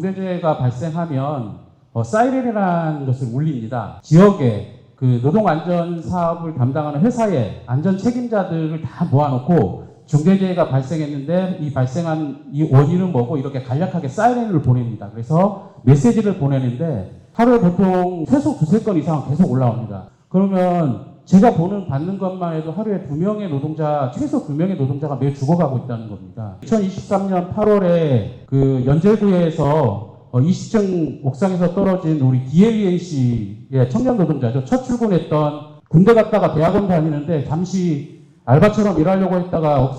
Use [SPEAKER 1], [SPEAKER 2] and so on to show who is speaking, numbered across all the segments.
[SPEAKER 1] 중대재해가 발생하면 사이렌이라는 것을 울립니다. 지역에 그 노동안전사업을 담당하는 회사의 안전 책임자들을 다 모아놓고 중대재해가 발생했는데 이 발생한 이 원인은 뭐고 이렇게 간략하게 사이렌을 보냅니다. 그래서 메시지를 보내는데 하루에 보통 최소 2-3건 이상 계속 올라옵니다. 그러면 제가 받는 것만 해도 하루에 최소 2명의 노동자가 매일 죽어가고 있다는 겁니다. 2023년 8월에 그 연제구에서 20층 옥상에서 떨어진 우리 DLENC의 청년 노동자죠. 첫 출근했던 군대 갔다가 대학원 다니는데 잠시 알바처럼 일하려고 했다가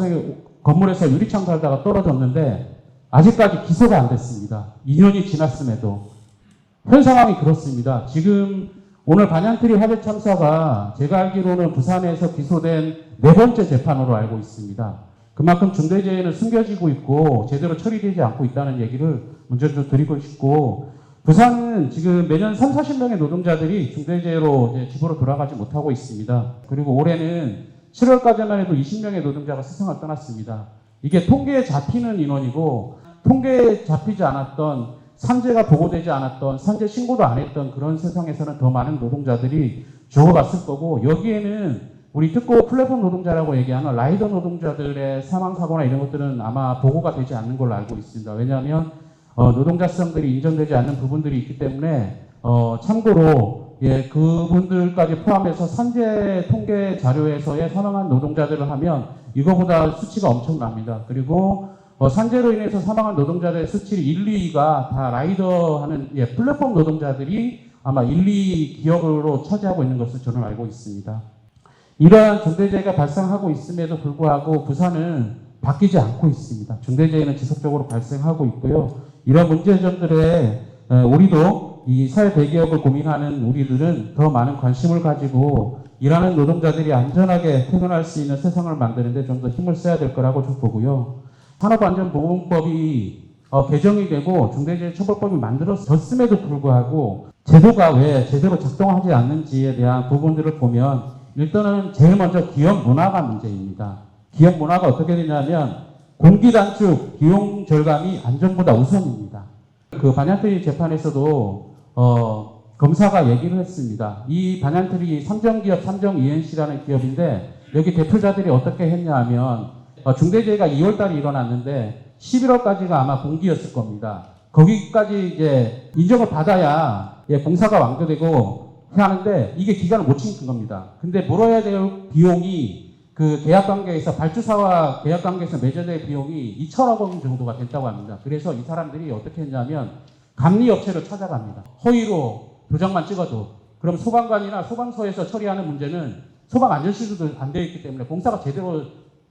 [SPEAKER 1] 건물에서 유리창 달다가 떨어졌는데 아직까지 기소가 안 됐습니다. 2년이 지났음에도. 현 상황이 그렇습니다. 지금 오늘 반얀트리 화재 참사가 제가 알기로는 부산에서 기소된 4번째 재판으로 알고 있습니다. 그만큼 중대재해는 숨겨지고 있고 제대로 처리되지 않고 있다는 얘기를 먼저 좀 드리고 싶고, 부산은 지금 매년 30-40명의 노동자들이 중대재해로 이제 집으로 돌아가지 못하고 있습니다. 그리고 올해는 7월까지만 해도 20명의 노동자가 세상을 떠났습니다. 이게 통계에 잡히는 인원이고 통계에 잡히지 않았던 산재가 보고되지 않았던 산재 신고도 안 했던 그런 세상에서는 더 많은 노동자들이 죽어갔을 거고, 여기에는 우리 특고 플랫폼 노동자라고 얘기하는 라이더 노동자들의 사망사고나 이런 것들은 아마 보고가 되지 않는 걸로 알고 있습니다. 왜냐하면 노동자성들이 인정되지 않는 부분들이 있기 때문에 참고로 그분들까지 포함해서 산재 통계 자료에서의 사망한 노동자들을 하면 이거보다 수치가 엄청납니다. 그리고 산재로 인해서 사망한 노동자들의 수치 1, 2위가 다 라이더 하는 플랫폼 노동자들이 아마 1, 2 기업으로 차지하고 있는 것을 저는 알고 있습니다. 이러한 중대재해가 발생하고 있음에도 불구하고 부산은 바뀌지 않고 있습니다. 중대재해는 지속적으로 발생하고 있고요. 이런 문제점들에 우리도 이 사회 대기업을 고민하는 우리들은 더 많은 관심을 가지고 일하는 노동자들이 안전하게 퇴근할 수 있는 세상을 만드는데 좀 더 힘을 써야 될 거라고 좀 보고요. 산업안전보건법이 개정이 되고 중대재해처벌법이 만들어졌음에도 불구하고 제도가 왜 제대로 작동하지 않는지에 대한 부분들을 보면 일단은 제일 먼저 기업 문화가 문제입니다. 기업 문화가 어떻게 되냐면 공기 단축, 비용 절감이 안전보다 우선입니다. 그 반얀트리 재판에서도 검사가 얘기를 했습니다. 이 반얀트리 삼정기업 삼정 ENC라는 기업인데 여기 대표자들이 어떻게 했냐 하면 중대재해가 2월달에 일어났는데 11월까지가 아마 공기였을 겁니다. 거기까지 이제 인정을 받아야 공사가 완료되고 하는데 이게 기간을 못 지킨 겁니다. 근데 물어야 될 비용이 그 계약관계에서 발주사와 계약관계에서 맺어낼 비용이 2천억 원 정도가 됐다고 합니다. 그래서 이 사람들이 어떻게 했냐면 감리업체를 찾아갑니다. 허위로 도장만 찍어도. 그럼 소방관이나 소방서에서 처리하는 문제는 소방안전시설도 안 되어 있기 때문에 공사가 제대로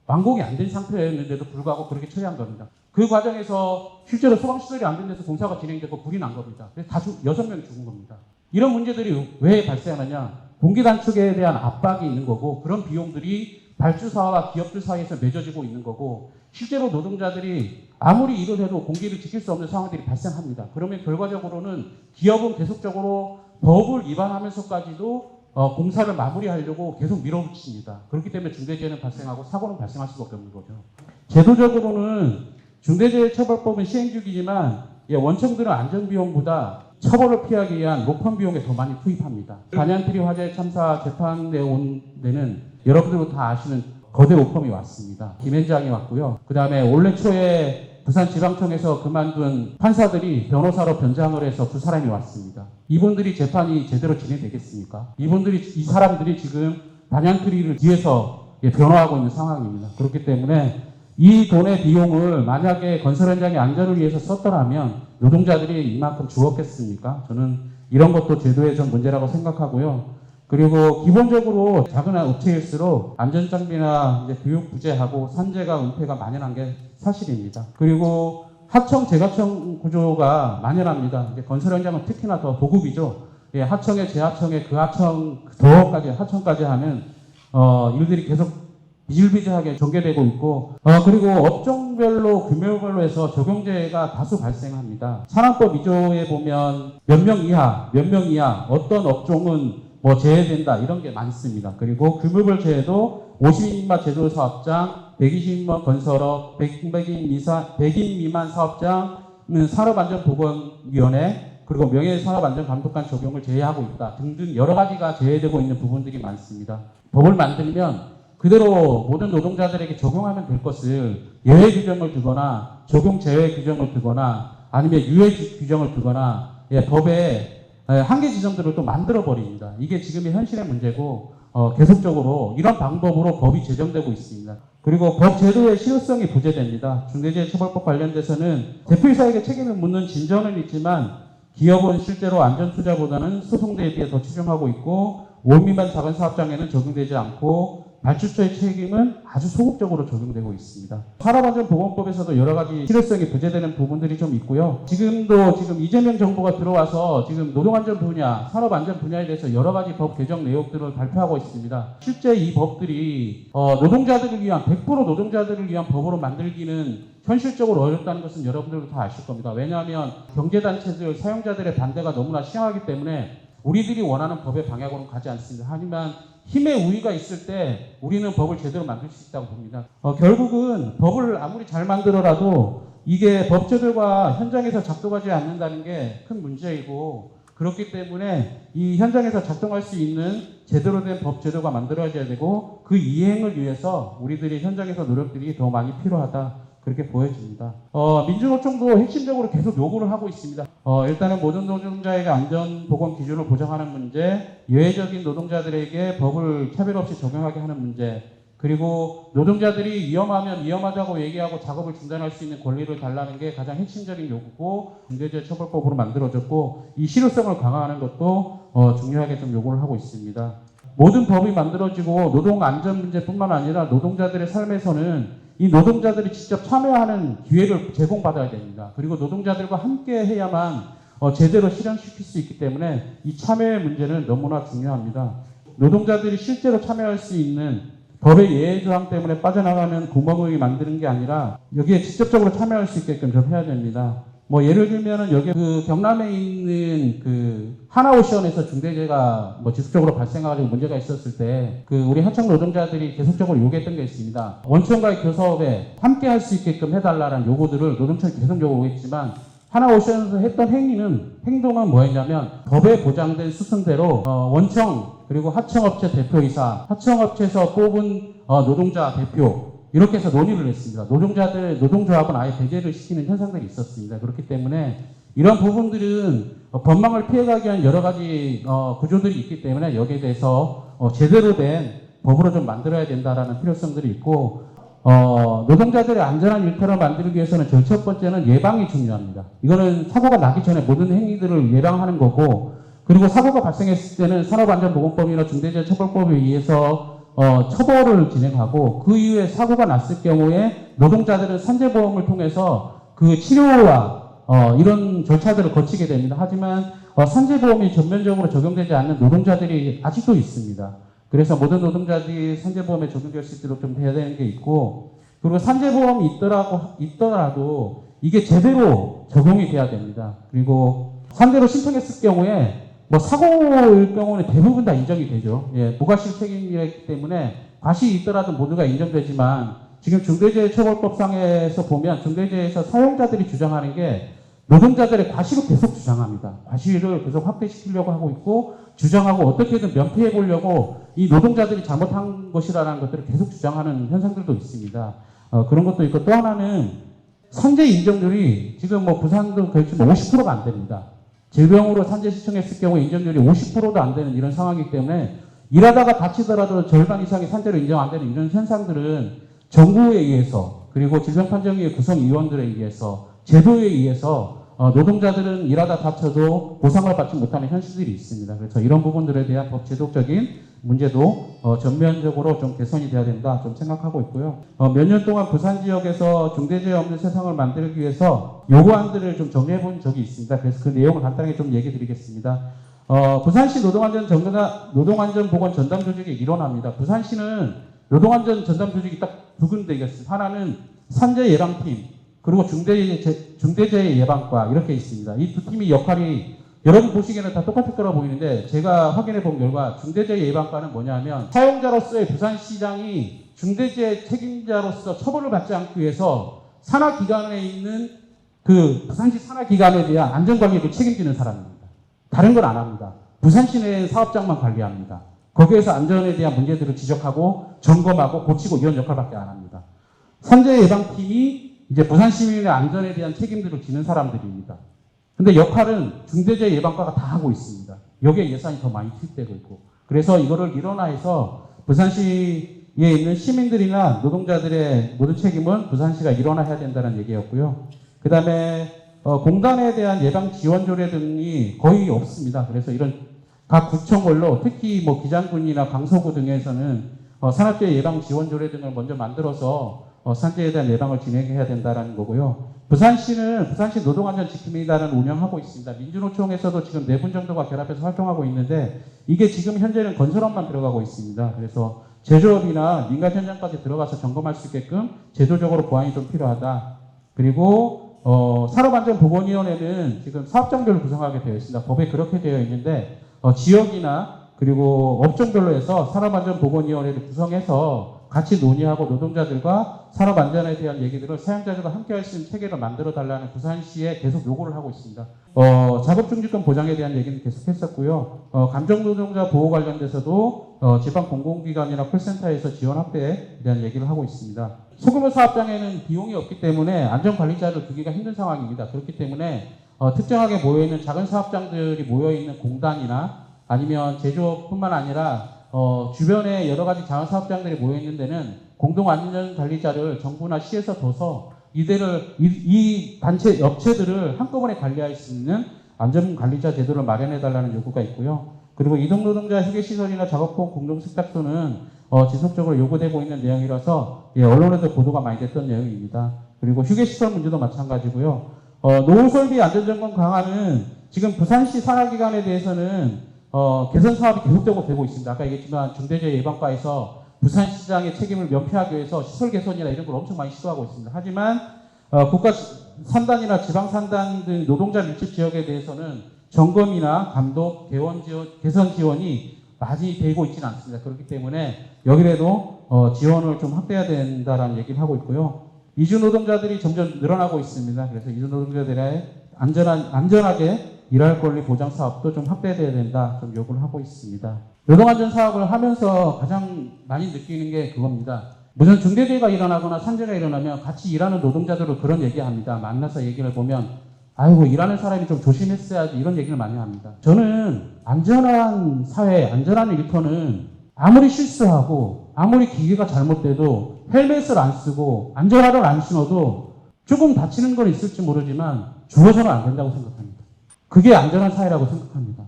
[SPEAKER 1] 완공이 안 된 상태였는데도 불구하고 그렇게 처리한 겁니다. 그 과정에서 실제로 소방시설이 안 된 데서 공사가 진행되고 불이 난 겁니다. 그래서 6명이 죽은 겁니다. 이런 문제들이 왜 발생하느냐? 공기 단축에 대한 압박이 있는 거고 그런 비용들이 발주사와 기업들 사이에서 맺어지고 있는 거고 실제로 노동자들이 아무리 일을 해도 공기를 지킬 수 없는 상황들이 발생합니다. 그러면 결과적으로는 기업은 계속적으로 법을 위반하면서까지도 공사를 마무리하려고 계속 밀어붙입니다. 그렇기 때문에 중대재해는 발생하고 사고는 발생할 수밖에 없는 거죠. 제도적으로는 중대재해처벌법은 시행규기지만 원청들은 안전비용보다 처벌을 피하기 위한 로펌 비용에 더 많이 투입합니다. 반얀트리 화재 참사 재판에 온 데는 여러분들도 다 아시는 거대 로펌이 왔습니다. 김현장이 왔고요. 그 다음에 올해 초에 부산지방청에서 그만둔 판사들이 변호사로 변장을 해서 2사람이 왔습니다. 이분들이 재판이 제대로 진행되겠습니까? 이 사람들이 지금 반얀트리를 뒤에서 변호하고 있는 상황입니다. 그렇기 때문에 이 돈의 비용을 만약에 건설 현장의 안전을 위해서 썼더라면 노동자들이 이만큼 죽었겠습니까? 저는 이런 것도 제도의 좀 문제라고 생각하고요. 그리고 기본적으로 작은 업체일수록 안전장비나 이제 교육 부재하고 산재가 은폐가 만연한 게 사실입니다. 그리고 하청 재하청 구조가 만연합니다. 이제 건설 현장은 특히나 더 보급이죠. 하청에 재하청에 그 하청 더까지 하청까지 하는 일들이 계속 비일비재하게 전개되고 있고 그리고 업종별로 규모별로 해서 적용제가 다수 발생합니다. 산업법 2조에 보면 몇 명 이하 어떤 업종은 뭐 제외된다 이런 게 많습니다. 그리고 규모별 제외도 50인 미만 제조사업장, 120인 건설업, 100인 미만 사업장, 산업안전보건위원회 그리고 명예산업안전감독관 적용을 제외하고 있다 등등 여러 가지가 제외되고 있는 부분들이 많습니다. 법을 만들면 그대로 모든 노동자들에게 적용하면 될 것을 예외 규정을 두거나 적용 제외 규정을 두거나 아니면 유예 규정을 두거나 법에 한계 지점들을 또 만들어 버립니다. 이게 지금의 현실의 문제고 계속적으로 이런 방법으로 법이 제정되고 있습니다. 그리고 법 제도의 실효성이 부재됩니다. 중대재해처벌법 관련돼서는 대표이사에게 책임을 묻는 진전은 있지만 기업은 실제로 안전투자보다는 소송 대비에 더 치중하고 있고 5인 미만 작은 사업장에는 적용되지 않고 발주처의 책임은 아주 소극적으로 적용되고 있습니다. 산업안전보건법에서도 여러 가지 실효성이 부재되는 부분들이 좀 있고요. 지금 이재명 정부가 들어와서 지금 노동안전 분야, 산업안전 분야에 대해서 여러 가지 법 개정 내용들을 발표하고 있습니다. 실제 이 법들이 노동자들을 위한 100% 노동자들을 위한 법으로 만들기는 현실적으로 어렵다는 것은 여러분들도 다 아실 겁니다. 왜냐하면 경제단체들, 사용자들의 반대가 너무나 심하기 때문에 우리들이 원하는 법의 방향으로는 가지 않습니다. 하지만 힘의 우위가 있을 때 우리는 법을 제대로 만들 수 있다고 봅니다. 결국은 법을 아무리 잘 만들어라도 이게 법제도가 현장에서 작동하지 않는다는 게 큰 문제이고 그렇기 때문에 이 현장에서 작동할 수 있는 제대로 된 법제도가 만들어져야 되고 그 이행을 위해서 우리들이 현장에서 노력들이 더 많이 필요하다. 그렇게 보여집니다. 민주노총도 핵심적으로 계속 요구를 하고 있습니다. 일단은 모든 노동자에게 안전보건 기준을 보장하는 문제, 예외적인 노동자들에게 법을 차별 없이 적용하게 하는 문제, 그리고 노동자들이 위험하면 위험하다고 얘기하고 작업을 중단할 수 있는 권리를 달라는 게 가장 핵심적인 요구고 중대재해처벌법으로 만들어졌고 이 실효성을 강화하는 것도 중요하게 좀 요구를 하고 있습니다. 모든 법이 만들어지고 노동 안전 문제뿐만 아니라 노동자들의 삶에서는 이 노동자들이 직접 참여하는 기회를 제공받아야 됩니다. 그리고 노동자들과 함께 해야만 제대로 실현시킬 수 있기 때문에 이 참여의 문제는 너무나 중요합니다. 노동자들이 실제로 참여할 수 있는 법의 예외 조항 때문에 빠져나가는 구멍을 만드는 게 아니라 여기에 직접적으로 참여할 수 있게끔 좀 해야 됩니다. 예를 들면은 여기 경남에 있는 하나오션에서 중대재해가 지속적으로 발생해가지고 문제가 있었을 때 우리 하청 노동자들이 계속적으로 요구했던 게 있습니다. 원청과의 교섭에 함께 할 수 있게끔 해달라는 요구들을 노동청이 계속 요구했지만 하나오션에서 했던 행동은 뭐였냐면 법에 보장된 수순대로 원청 그리고 하청업체 대표이사, 하청업체에서 뽑은 노동자 대표 이렇게 해서 논의를 했습니다. 노동조합은 아예 배제를 시키는 현상들이 있었습니다. 그렇기 때문에 이런 부분들은 법망을 피해가기 위한 여러 가지 구조들이 있기 때문에 여기에 대해서 제대로 된 법으로 좀 만들어야 된다라는 필요성들이 있고 노동자들의 안전한 일터를 만들기 위해서는 제일 첫 번째는 예방이 중요합니다. 이거는 사고가 나기 전에 모든 행위들을 예방하는 거고 그리고 사고가 발생했을 때는 산업안전보건법이나 중대재해처벌법에 의해서 처벌을 진행하고 그 이후에 사고가 났을 경우에 노동자들은 산재보험을 통해서 그 치료와 이런 절차들을 거치게 됩니다. 하지만 산재보험이 전면적으로 적용되지 않는 노동자들이 아직도 있습니다. 그래서 모든 노동자들이 산재보험에 적용될 수 있도록 좀 해야 되는 게 있고 그리고 산재보험이 있더라도 이게 제대로 적용이 돼야 됩니다. 그리고 산재로 신청했을 경우에 사고일 경우는 대부분 다 인정이 되죠. 부가실 책임이기 때문에 과실이 있더라도 모두가 인정되지만 지금 중대재해처벌법상에서 보면 중대재해에서 사용자들이 주장하는 게 노동자들의 과실을 계속 주장합니다. 과실을 계속 확대시키려고 하고 있고 주장하고 어떻게든 면피해 보려고 이 노동자들이 잘못한 것이라는 것들을 계속 주장하는 현상들도 있습니다. 그런 것도 있고 또 하나는 산재 인정률이 지금 부산도 거의 50%가 안 됩니다. 질병으로 산재 신청했을 경우에 인정률이 50%도 안 되는 이런 상황이기 때문에 일하다가 다치더라도 절반 이상의 산재로 인정 안 되는 이런 현상들은 정부에 의해서 그리고 질병판정위의 구성위원들에 의해서 제도에 의해서 노동자들은 일하다 다쳐도 보상을 받지 못하는 현실들이 있습니다. 그래서 이런 부분들에 대한 법 제도적인 문제도 전면적으로 좀 개선이 돼야 된다 좀 생각하고 있고요. 몇 년 동안 부산 지역에서 중대재해 없는 세상을 만들기 위해서 요구안들을 좀 정리해 본 적이 있습니다. 그래서 그 내용을 간단하게 좀 얘기 드리겠습니다. 부산시 노동안전보건 전담 조직의 일원합니다. 부산시는 노동안전 전담 조직이 딱 두 군데 있습니다. 하나는 산재 예방팀 그리고 중대재해 예방과 이렇게 있습니다. 이 두 팀의 역할이 여러분 보시기에는 다 똑같을 거라 보이는데 제가 확인해 본 결과 중대재해 예방과는 뭐냐면 사용자로서의 부산시장이 중대재해 책임자로서 처벌을 받지 않기 위해서 산하기관에 있는 그 부산시 산하기관에 대한 안전관리를 책임지는 사람입니다. 다른 건 안 합니다. 부산시 내 사업장만 관리합니다. 거기에서 안전에 대한 문제들을 지적하고 점검하고 고치고 이런 역할밖에 안 합니다. 산재 예방팀이 이제 부산 시민의 안전에 대한 책임들을 지는 사람들입니다. 근데 역할은 중대재해 예방과가 다 하고 있습니다. 여기에 예산이 더 많이 투입되고 있고. 그래서 이거를 일원화해서 부산시에 있는 시민들이나 노동자들의 모든 책임은 부산시가 일원화해야 된다는 얘기였고요. 그 다음에 공단에 대한 예방 지원 조례 등이 거의 없습니다. 그래서 이런 각 구청별로 특히 뭐 기장군이나 강서구 등에서는 산업재해 예방 지원 조례 등을 먼저 만들어서 산재에 대한 예방을 진행해야 된다는 거고요. 부산시는 부산시 노동안전 지킴이단을 운영하고 있습니다. 민주노총에서도 지금 4분 정도가 결합해서 활동하고 있는데 이게 지금 현재는 건설업만 들어가고 있습니다. 그래서 제조업이나 민간 현장까지 들어가서 점검할 수 있게끔 제도적으로 보완이 좀 필요하다. 그리고 산업안전보건위원회는 지금 사업장별로 구성하게 되어 있습니다. 법에 그렇게 되어 있는데 지역이나 그리고 업종별로 해서 산업안전보건위원회를 구성해서 같이 논의하고 노동자들과 산업안전에 대한 얘기들을 사용자들과 함께 할 수 있는 체계를 만들어 달라는 부산시에 계속 요구를 하고 있습니다. 작업중지권 보장에 대한 얘기는 계속 했었고요. 감정노동자 보호 관련돼서도 지방공공기관이나 콜센터에서 지원 확대에 대한 얘기를 하고 있습니다. 소규모 사업장에는 비용이 없기 때문에 안전관리자를 두기가 힘든 상황입니다. 그렇기 때문에 특정하게 모여있는 작은 사업장들이 모여있는 공단이나 아니면 제조업뿐만 아니라 주변에 여러 가지 작은 사업장들이 모여있는 데는 공동안전관리자를 정부나 시에서 둬서 이 단체, 업체들을 한꺼번에 관리할 수 있는 안전관리자 제도를 마련해달라는 요구가 있고요. 그리고 이동노동자 휴게시설이나 작업복 공동세탁소는 지속적으로 요구되고 있는 내용이라서 언론에도 보도가 많이 됐던 내용입니다. 그리고 휴게시설 문제도 마찬가지고요. 노후설비 안전점검 강화는 지금 부산시 산하기관에 대해서는 개선 사업이 계속적으로 되고 있습니다. 아까 얘기했지만 중대재해 예방과에서 부산시장의 책임을 면피하기 위해서 시설 개선이나 이런 걸 엄청 많이 시도하고 있습니다. 하지만 국가 산단이나 지방 산단 등 노동자 밀집 지역에 대해서는 점검이나 감독, 개선 지원이 많이 되고 있지는 않습니다. 그렇기 때문에 여기라도 지원을 좀 확대해야 된다라는 얘기를 하고 있고요. 이주 노동자들이 점점 늘어나고 있습니다. 그래서 이주 노동자들의 안전하게 일할 권리 보장 사업도 좀 확대돼야 된다, 좀 요구를 하고 있습니다. 노동안전 사업을 하면서 가장 많이 느끼는 게 그겁니다. 무슨 중대재해가 일어나거나 산재가 일어나면 같이 일하는 노동자들은 그런 얘기합니다. 만나서 얘기를 보면 아이고 일하는 사람이 좀 조심했어야지 이런 얘기를 많이 합니다. 저는 안전한 사회, 안전한 일터는 아무리 실수하고 아무리 기계가 잘못돼도 헬멧을 안 쓰고 안전화를 안 신어도 조금 다치는 건 있을지 모르지만 죽어서는 안 된다고 생각합니다. 그게 안전한 사회라고 생각합니다.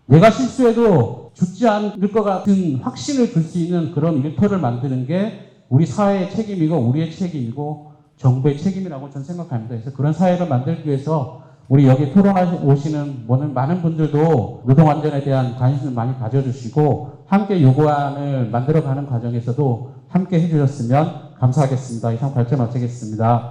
[SPEAKER 1] 내가 실수해도 죽지 않을 것 같은 확신을 줄 수 있는 그런 일터를 만드는 게 우리 사회의 책임이고 우리의 책임이고 정부의 책임이라고 저는 생각합니다. 그래서 그런 사회를 만들기 위해서 우리 여기 토론하시 오시는 많은 분들도 노동안전에 대한 관심을 많이 가져주시고 함께 요구안을 만들어가는 과정에서도 함께 해주셨으면 감사하겠습니다. 이상 발제 마치겠습니다.